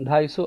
250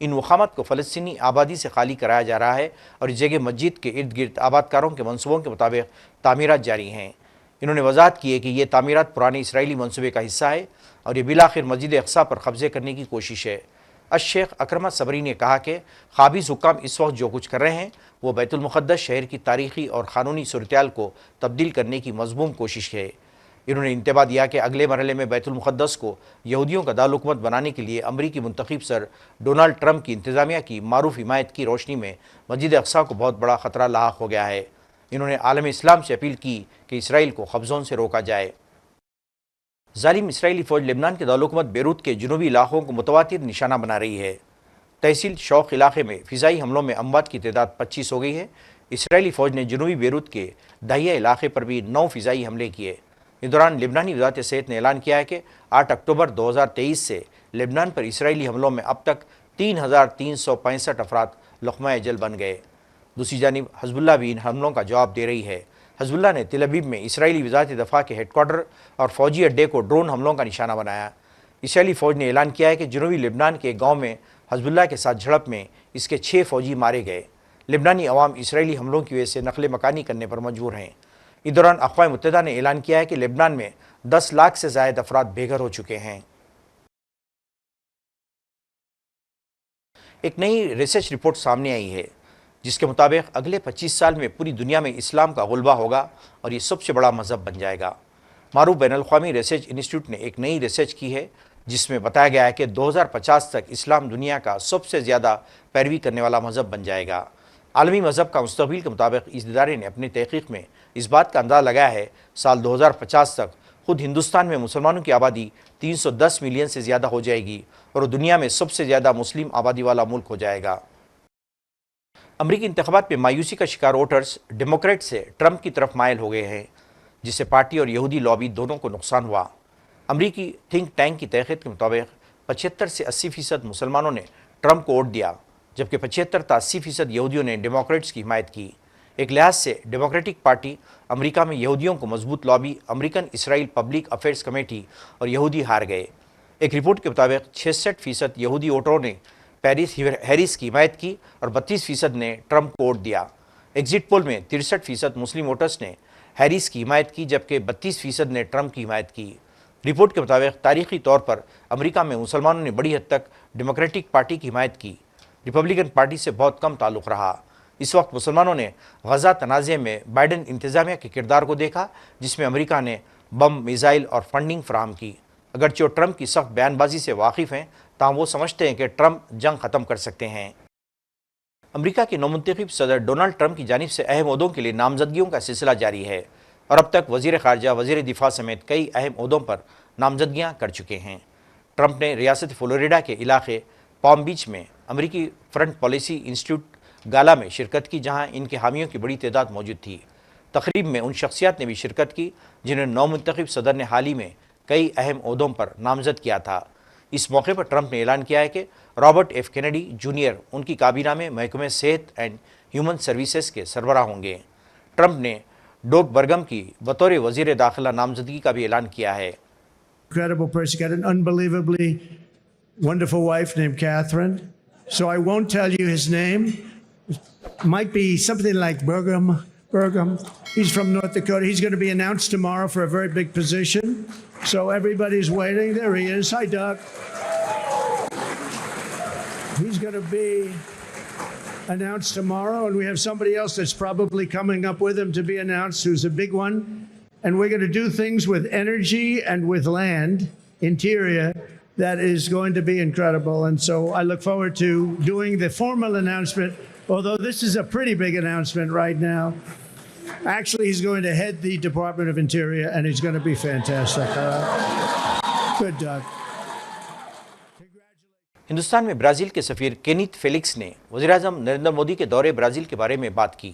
ان وخامت کو فلسطینی آبادی سے خالی کرایا جا رہا ہے اور اس جگہ مسجد کے ارد گرد آباد کاروں کے منصوبوں کے مطابق تعمیرات جاری ہیں۔ انہوں نے وضاحت کی ہے کہ یہ تعمیرات پرانے اسرائیلی منصوبے کا حصہ ہے اور یہ بالآخر مسجد اقصیٰ پر قبضے کرنے کی کوشش ہے۔ الشیخ اکرمہ صبری نے کہا کہ قابض حکام اس وقت جو کچھ کر رہے ہیں وہ بیت المقدس شہر کی تاریخی اور قانونی صورتحال کو تبدیل کرنے کی مذموم کوشش ہے۔ انہوں نے انتباہ دیا کہ اگلے مرحلے میں بیت المقدس کو یہودیوں کا دارالحکومت بنانے کے لیے امریکی منتخب صدر ڈونلڈ ٹرمپ کی انتظامیہ کی معروف حمایت کی روشنی میں مسجد اقصیٰ کو بہت بڑا خطرہ لاحق ہو گیا ہے۔ انہوں نے عالم اسلام سے اپیل کی کہ اسرائیل کو قبضوں سے روکا جائے۔ ظالم اسرائیلی فوج لبنان کے دارالحکومت بیروت کے جنوبی علاقوں کو متواتر نشانہ بنا رہی ہے۔ تحصیل شوق علاقے میں فضائی حملوں میں اموات کی تعداد 25 ہو گئی ہے۔ اسرائیلی فوج نے جنوبی بیروت کے دہیہ علاقے پر بھی 9 فضائی حملے کیے۔ اس دوران لبنانی وزارت صحت نے اعلان کیا ہے کہ 8 اکتوبر 2023 سے لبنان پر اسرائیلی حملوں میں اب تک 3365 افراد لقمہ اجل بن گئے۔ دوسری جانب حزب اللہ بھی ان حملوں کا جواب دے رہی ہے۔ حزب اللہ نے تل ابیب میں اسرائیلی وزارت دفاع کے ہیڈ کوارٹر اور فوجی اڈے کو ڈرون حملوں کا نشانہ بنایا۔ اسرائیلی فوج نے اعلان کیا ہے کہ جنوبی لبنان کے ایک گاؤں میں حزب اللہ کے ساتھ جھڑپ میں اس کے 6 فوجی مارے گئے۔ لبنانی عوام اسرائیلی حملوں کی وجہ سے نقل مکانی کرنے پر مجبور ہیں۔ اس دوران اقوام متحدہ نے اعلان کیا ہے کہ لبنان میں 10 لاکھ سے زائد افراد بے گھر ہو چکے ہیں۔ ایک نئی ریسرچ رپورٹ سامنے آئی ہے جس کے مطابق اگلے 25 سال میں پوری دنیا میں اسلام کا غلبہ ہوگا اور یہ سب سے بڑا مذہب بن جائے گا۔ معروف بین الاقوامی ریسرچ انسٹیٹیوٹ نے ایک نئی ریسرچ کی ہے جس میں بتایا گیا ہے کہ 2050 تک اسلام دنیا کا سب سے زیادہ پیروی کرنے والا مذہب بن جائے گا۔ عالمی مذہب کا مستقبل کے مطابق اس ادارے نے اپنی تحقیق میں اس بات کا اندازہ لگایا ہے سال 2050 تک خود ہندوستان میں مسلمانوں کی آبادی 310 ملین سے زیادہ ہو جائے گی اور دنیا میں سب سے زیادہ مسلم آبادی والا ملک ہو جائے گا۔ امریکی انتخابات میں مایوسی کا شکار ووٹرز ڈیموکریٹ سے ٹرمپ کی طرف مائل ہو گئے ہیں جس سے پارٹی اور یہودی لابی دونوں کو نقصان ہوا۔ امریکی تھنک ٹینک کی تحقیق کے مطابق 75 سے 80% مسلمانوں نے ٹرمپ کو ووٹ دیا جبکہ 75 تا 80% یہودیوں نے ڈیموکریٹس کی حمایت کی۔ ایک لحاظ سے ڈیموکریٹک پارٹی امریکہ میں یہودیوں کو مضبوط لابی امریکن اسرائیل پبلک افیئرز کمیٹی اور یہودی ہار گئے۔ ایک رپورٹ کے مطابق 66% یہودی ووٹروں نے ہیرس کی حمایت کی اور 32% نے ٹرمپ کو ووٹ دیا۔ ایگزٹ پول میں 63% مسلم ووٹرز نے ہیرس کی حمایت کی جبکہ 32% نے ٹرمپ کی حمایت کی۔ رپورٹ کے مطابق تاریخی طور پر امریکہ میں مسلمانوں نے بڑی حد تک ڈیموکریٹک پارٹی کی حمایت کی، ریپبلکن پارٹی سے بہت کم تعلق رہا۔ اس وقت مسلمانوں نے غزہ تنازع میں بائیڈن انتظامیہ کے کردار کو دیکھا جس میں امریکہ نے بم، میزائل اور فنڈنگ فراہم کی۔ اگرچہ ٹرمپ کی سخت بیان بازی سے واقف ہیں تاہم وہ سمجھتے ہیں کہ ٹرمپ جنگ ختم کر سکتے ہیں۔ امریکہ کے نومنتخب صدر ڈونلڈ ٹرمپ کی جانب سے اہم عہدوں کے لیے نامزدگیوں کا سلسلہ جاری ہے اور اب تک وزیر خارجہ، وزیر دفاع سمیت کئی اہم عہدوں پر نامزدگیاں کر چکے ہیں۔ ٹرمپ نے ریاست فلوریڈا کے علاقے پام بیچ میں امریکی فرنٹ پالیسی انسٹیٹیوٹ گالا میں شرکت کی جہاں ان کے حامیوں کی بڑی تعداد موجود تھی۔ تقریب میں ان شخصیات نے بھی شرکت کی جنہیں نومنتخب صدر نے حال ہی میں کئی اہم عہدوں پر نامزد کیا تھا۔ اس موقع پر ٹرمپ نے اعلان کیا ہے کہ رابرٹ ایف کینیڈی جونیئر ان کی کابینہ میں محکمہ صحت اینڈ ہیومن سروسز کے سربراہ ہوں گے۔ ٹرمپ نے ڈوگ برگم کی بطور وزیر داخلہ نامزدگی کا بھی اعلان کیا ہے۔ Incredible person, got an unbelievably wonderful wife named Catherine. So I won't tell you his name. Might be something like Burgum. He's from North Dakota. He's going to be announced tomorrow for a very big position. So everybody's waiting. There he is. Hi, Doug. He's going to be announced tomorrow, and we have somebody else that's probably coming up with him to be announced who's a big one. And we're going to do things with energy and with land, interior, that is going to be incredible. And so I look forward to doing the formal announcement, although this is a pretty big announcement right now. Actually, he's going to head the Department of Interior, and he's going to be fantastic. Good, Doug. Hindustan میں Brazil کے سفیر کینیت Felix نے وزیراعظم نریندر مودی کے دورے Brazil کے بارے میں بات کی۔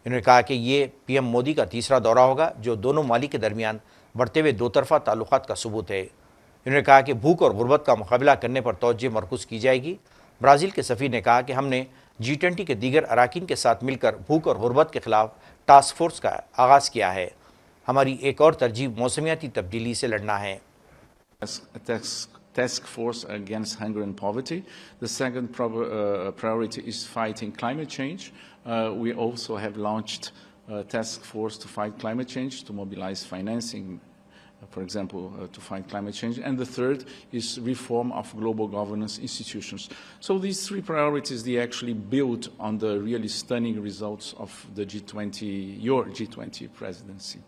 انہوں نے کہا کہ یہ پی ایم مودی کا تیسرا دورہ ہوگا جو دونوں ممالک کے درمیان بڑھتے ہوئے دو طرفہ تعلقات کا ثبوت ہے۔ انہوں نے کہا کہ بھوک اور غربت کا مقابلہ کرنے پر توجہ مرکوز کی جائے گی۔ برازیل کے سفیر نے کہا کہ ہم نے G20 کے دیگر اراکین کے ساتھ مل کر بھوک اور غربت کے خلاف ٹاسک فورس کا آغاز کیا ہے۔ ہماری ایک اور ترجیح موسمیاتی تبدیلی سے لڑنا ہے۔ task force against hunger and poverty. The second priority is fighting climate change. We also have launched a task force to fight climate change, to mobilize financing, for example, to fight climate change. And the third is reform of global governance institutions. So these three priorities, they actually build on the really stunning results of the G20, your G20 presidency.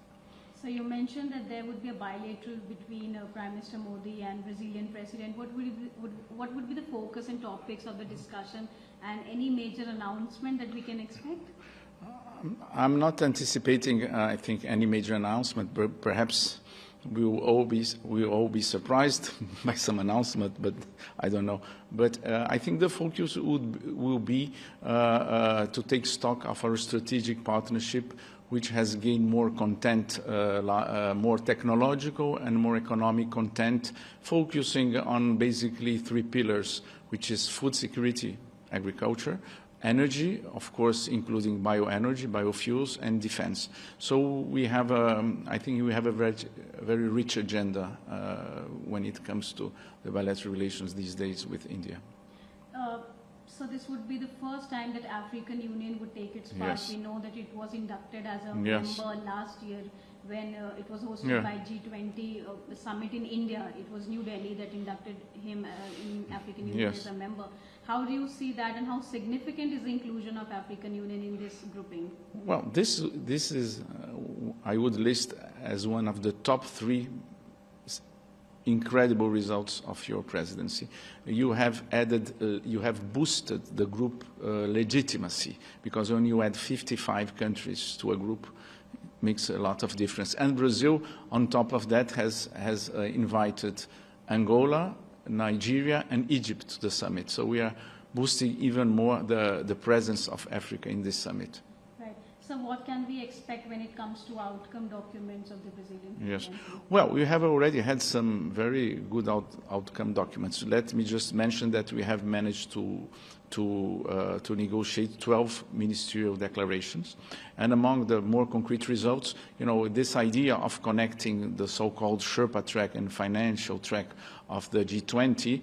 So you mentioned that there would be a bilateral between Prime Minister Modi and Brazilian President. What would be the focus and topics of the discussion, and any major announcement that we can expect? I'm not anticipating, I think, any major announcement. Perhaps we will all be surprised by some announcement, but I don't know. But I think the focus will be to take stock of our strategic partnership, which has gained more content, more technological and more economic content, focusing on basically three pillars, which is food security, agriculture, energy, of course, including bioenergy, biofuels, and defense. So we have, I think we have a very rich agenda when it comes to the bilateral relations these days with India. So this would be the first time that African Union would take its part. Yes. We know that it was inducted as a Yes. member last year when it was hosted by G20 summit in India. It was New Delhi that inducted him in African Union Yes. as a member. How do you see that, and how significant is the inclusion of African Union in this grouping? Well, this is, I would list as one of the top three incredible results of your presidency. You have added, you have boosted the group legitimacy, because when you add 55 countries to a group, it makes a lot of difference. And Brazil, on top of that, has invited Angola, Nigeria, and Egypt to the summit. So we are boosting even more the presence of Africa in this summit. Right. So what can we expect when it comes to outcome documents of the Brazilian Yes. presidency? Well, we have already had some very good outcome documents. Let me just mention that we have managed to negotiate 12 ministerial declarations. And among the more concrete results, you know, this idea of connecting the so-called Sherpa track and financial track of the G20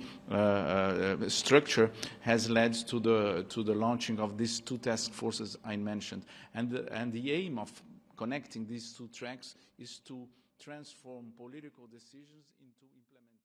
structure has led to the launching of these two task forces I mentioned. And the aim of connecting these two tracks is to transform political decisions into implementation.